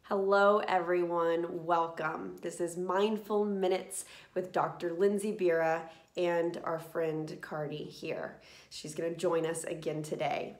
Hello everyone, welcome. This is Mindful Minutes with Dr. Lindsay Bira and our friend Cardi here. She's gonna join us again today.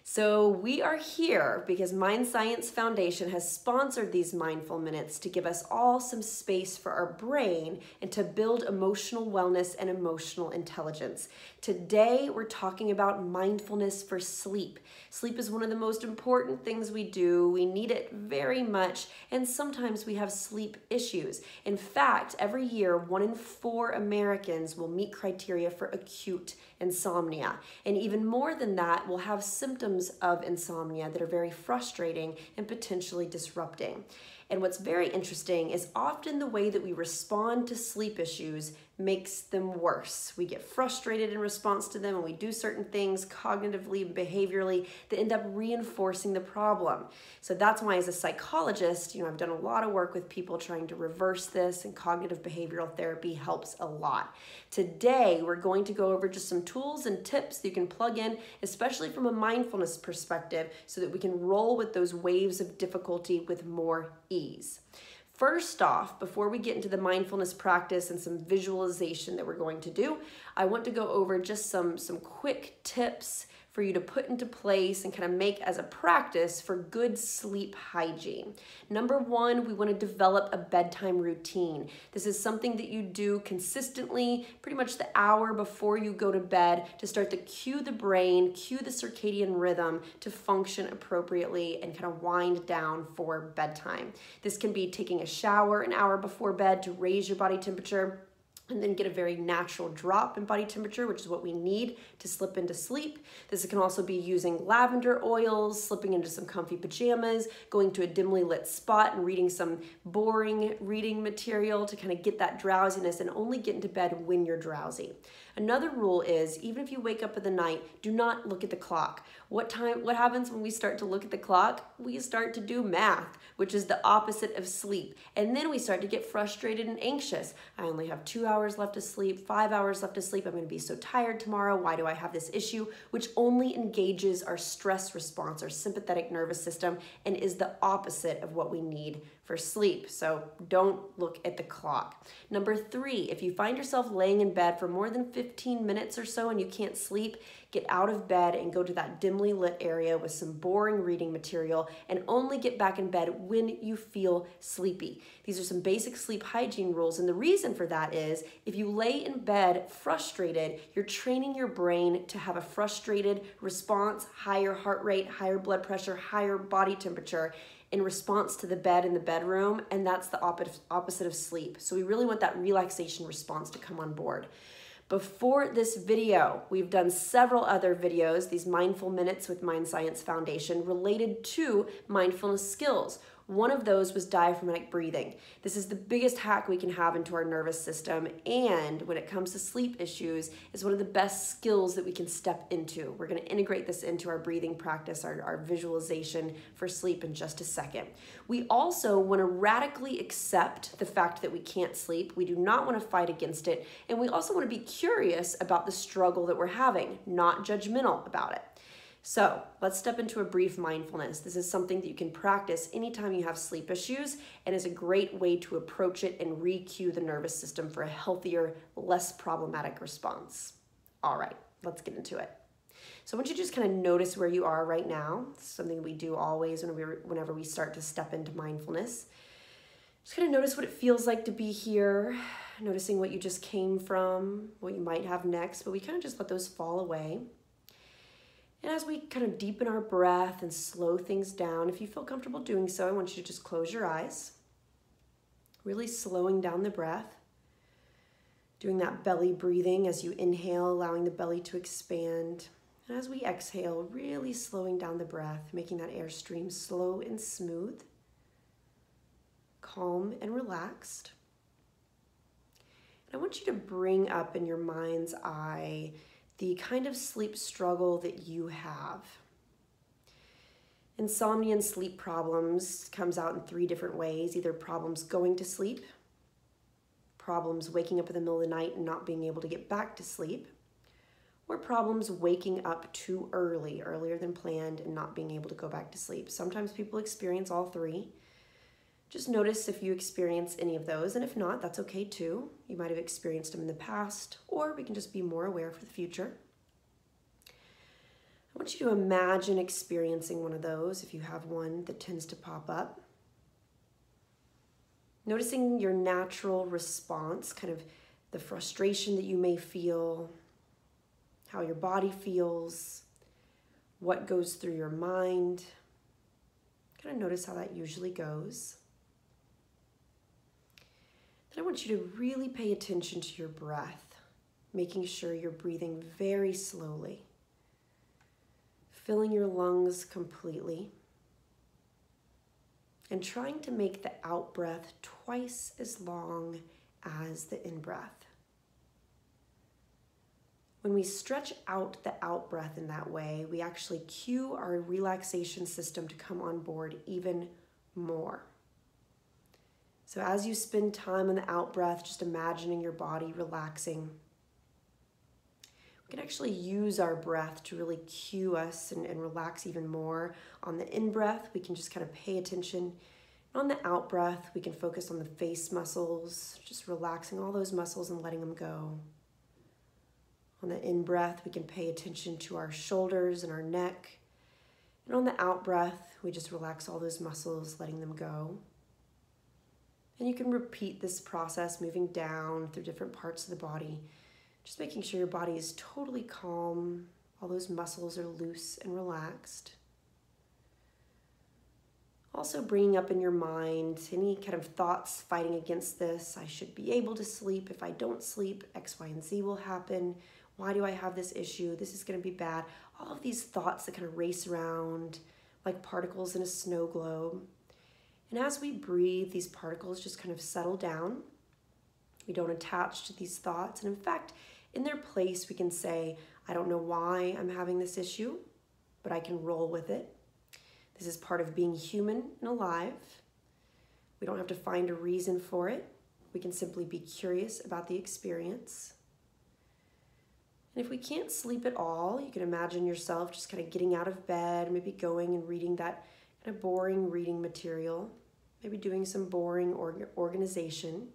So we are here because Mind Science Foundation has sponsored these Mindful Minutes to give us all some space for our brain and to build emotional wellness and emotional intelligence. Today, we're talking about mindfulness for sleep. Sleep is one of the most important things we do. We need it very much, and sometimes we have sleep issues. In fact, every year, 1 in 4 Americans will meet criteria for acute insomnia. And even more than that, will have symptoms of insomnia that are very frustrating and potentially disrupting. And what's very interesting is often the way that we respond to sleep issues makes them worse. We get frustrated in response to them and we do certain things cognitively and behaviorally that end up reinforcing the problem. So that's why as a psychologist, I've done a lot of work with people trying to reverse this, and cognitive behavioral therapy helps a lot. Today, we're going to go over just some tools and tips that you can plug in, especially from a mindfulness perspective, so that we can roll with those waves of difficulty with more ease. First off, before we get into the mindfulness practice and some visualization that we're going to do, I want to go over just some quick tips for you to put into place and kind of make as a practice for good sleep hygiene. Number 1, we want to develop a bedtime routine. This is something that you do consistently, pretty much the hour before you go to bed, to start to cue the brain, cue the circadian rhythm to function appropriately and kind of wind down for bedtime. This can be taking a shower an hour before bed to raise your body temperature, and then get a very natural drop in body temperature, which is what we need to slip into sleep. This can also be using lavender oils, slipping into some comfy pajamas, going to a dimly lit spot and reading some boring reading material to kind of get that drowsiness, and only get into bed when you're drowsy. Another rule is, even if you wake up in the night, do not look at the clock. What happens when we start to look at the clock? We start to do math, which is the opposite of sleep. And then we start to get frustrated and anxious. I only have 2 hours left to sleep, 5 hours left to sleep. I'm gonna be so tired tomorrow. Why do I have this issue? Which only engages our stress response, our sympathetic nervous system, and is the opposite of what we need for sleep. So don't look at the clock. Number 3, if you find yourself laying in bed for more than 15 minutes or so and you can't sleep, get out of bed and go to that dimly lit area with some boring reading material, and only get back in bed when you feel sleepy. These are some basic sleep hygiene rules, and the reason for that is if you lay in bed frustrated, you're training your brain to have a frustrated response, higher heart rate, higher blood pressure, higher body temperature in response to the bed in the bedroom, and that's the opposite of sleep. So we really want that relaxation response to come on board. Before this video, we've done several other videos, these Mindful Minutes with Mind Science Foundation, related to mindfulness skills. One of those was diaphragmatic breathing. This is the biggest hack we can have into our nervous system, and when it comes to sleep issues, is one of the best skills that we can step into. We're gonna integrate this into our breathing practice, our visualization for sleep in just a second. We also wanna radically accept the fact that we can't sleep. We do not wanna fight against it, and we also wanna be curious about the struggle that we're having, not judgmental about it. So let's step into a brief mindfulness. This is something that you can practice anytime you have sleep issues, and is a great way to approach it and re-cue the nervous system for a healthier, less problematic response. All right, let's get into it. So I want you to just kind of notice where you are right now. It's something we do always whenever we start to step into mindfulness. Just kind of notice what it feels like to be here, noticing what you just came from, what you might have next, but we kind of just let those fall away. And as we kind of deepen our breath and slow things down, if you feel comfortable doing so, I want you to just close your eyes, really slowing down the breath, doing that belly breathing as you inhale, allowing the belly to expand. And as we exhale, really slowing down the breath, making that airstream slow and smooth, calm and relaxed. And I want you to bring up in your mind's eye the kind of sleep struggle that you have. Insomnia and sleep problems comes out in 3 different ways: either problems going to sleep, problems waking up in the middle of the night and not being able to get back to sleep, or problems waking up too early, earlier than planned, and not being able to go back to sleep. Sometimes people experience all 3. Just notice if you experience any of those, and if not, that's okay too. You might have experienced them in the past, or we can just be more aware for the future. I want you to imagine experiencing one of those if you have one that tends to pop up. Noticing your natural response, kind of the frustration that you may feel, how your body feels, what goes through your mind. Kind of notice how that usually goes. Then I want you to really pay attention to your breath, making sure you're breathing very slowly, filling your lungs completely, and trying to make the out breath twice as long as the in breath. When we stretch out the out breath in that way, we actually cue our relaxation system to come on board even more. So as you spend time on the out breath, just imagining your body relaxing, we can actually use our breath to really cue us and relax even more. On the in breath, we can just kind of pay attention. And on the out breath, we can focus on the face muscles, just relaxing all those muscles and letting them go. On the in breath, we can pay attention to our shoulders and our neck. And on the out breath, we just relax all those muscles, letting them go. And you can repeat this process, moving down through different parts of the body, just making sure your body is totally calm, all those muscles are loose and relaxed. Also bringing up in your mind any kind of thoughts fighting against this. I should be able to sleep. If I don't sleep, X, Y, and Z will happen. Why do I have this issue? This is going to be bad. All of these thoughts that kind of race around like particles in a snow globe. And as we breathe, these particles just kind of settle down. We don't attach to these thoughts. And in fact, in their place, we can say, I don't know why I'm having this issue, but I can roll with it. This is part of being human and alive. We don't have to find a reason for it. We can simply be curious about the experience. And if we can't sleep at all, you can imagine yourself just kind of getting out of bed, maybe going and reading that kind of boring reading material, maybe doing some boring organization.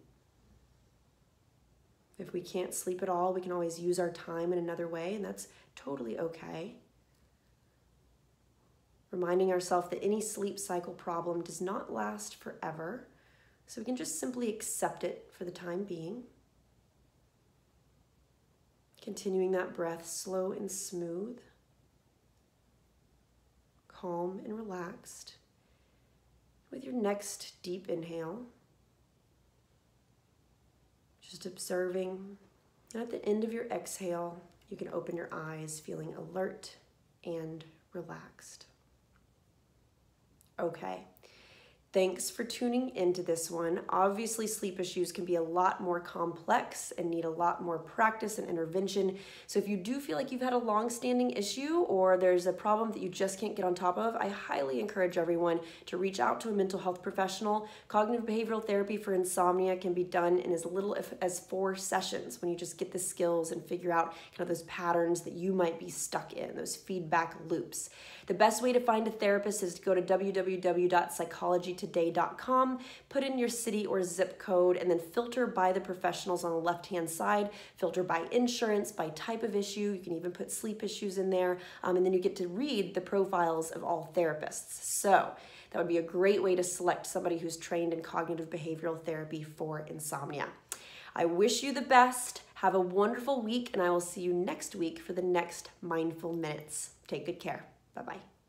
If we can't sleep at all, we can always use our time in another way, and that's totally okay. Reminding ourselves that any sleep cycle problem does not last forever, so we can just simply accept it for the time being. Continuing that breath slow and smooth, calm and relaxed. With your next deep inhale, just observing. And at the end of your exhale, you can open your eyes feeling alert and relaxed. Okay. Thanks for tuning into this one. Obviously, sleep issues can be a lot more complex and need a lot more practice and intervention. So if you do feel like you've had a long-standing issue or there's a problem that you just can't get on top of, I highly encourage everyone to reach out to a mental health professional. Cognitive behavioral therapy for insomnia can be done in as little as 4 sessions when you just get the skills and figure out kind of those patterns that you might be stuck in, those feedback loops. The best way to find a therapist is to go to www.psychologytoday.com, put in your city or zip code, and then filter by the professionals on the left-hand side, filter by insurance, by type of issue. You can even put sleep issues in there, and then you get to read the profiles of all therapists. So that would be a great way to select somebody who's trained in cognitive behavioral therapy for insomnia. I wish you the best. Have a wonderful week, and I will see you next week for the next Mindful Minutes. Take good care. Bye-bye.